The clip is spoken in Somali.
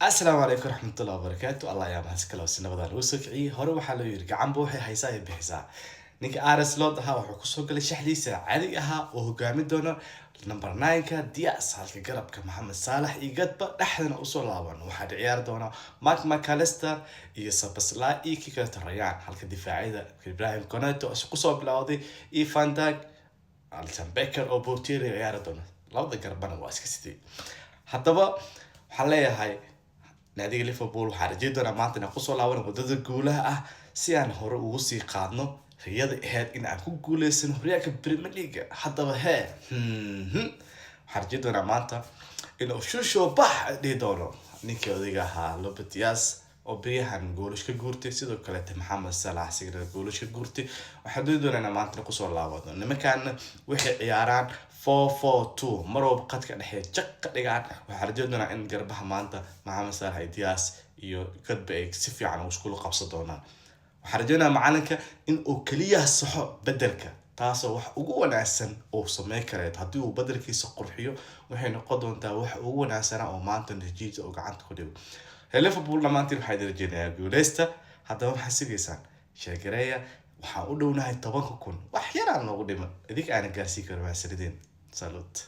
السلام عليكم ورحمة الله وبركاته. الله يا mahad kala sinabada lagu soo kiciyay hore waxaa loo yiri gacan buu waxay haysaa ay bixisaa ninka Ares loo dhahaa wuxuu ku soo galay shaxdiisa caadi ahaa oo hogaami doona number 9ka Diaz halka garabka Mohamed Salah iyo gadba dhaxdana u soo laaban waxaa ciyaar doona Mark McAllister iyo Szoboszlai iyo kika Ryan halka difaacida Ibrahim Konaté oo ku soo bilowday iyo Van Dijk Alisson Becker oo Portier ciyaar doona labada garbana waa iska sidii haddaba waxaan leeyahay naadiga Liverpool waxaa rajay doonaa maanta inaan kusoo laaban wadada guulaha ah si aan hore ugu sii qaadno riyada ahayd in aan ku guuleysano horyaalka Premier League haddaba waxaan rajay doonaa maanta inuu shusho bax dhihi doono ninkii odayga ahaa Luis Diaz oo biyahan goolash ka guurtay sidoo kale Mohamed Salah sigara goolash ka guurtay waxaan doonaa maanta kusoo laabano nimankan waxay ciyaaraan 4-4-2 marwab qadka dhexe jak ka dhigaan waxaa rajay doonaa in garbaha maanta Mohamed Salah iyo Diaz iyo gadba ay si fiican u isku qabsan doonaan waxaan rajaynaa macalinka in uu kaliya saxo bedelka taasoo wax ugu wanaagsan oo sameey kareed haddii uu bedelkiisa qurxiyo waxay noqon doontaa wax ugu wanaagsan oo maanta natiijada oo gacanta ku dhigo Liverpool dhamaantiin waxay rajaynayaa guuleysta haddaba waxaa sigaysaan sheegareeya waxaan u dhownahay 10,000 wax yar aan noogu dhiman idig aan gaarsiin karo waa saliidin salute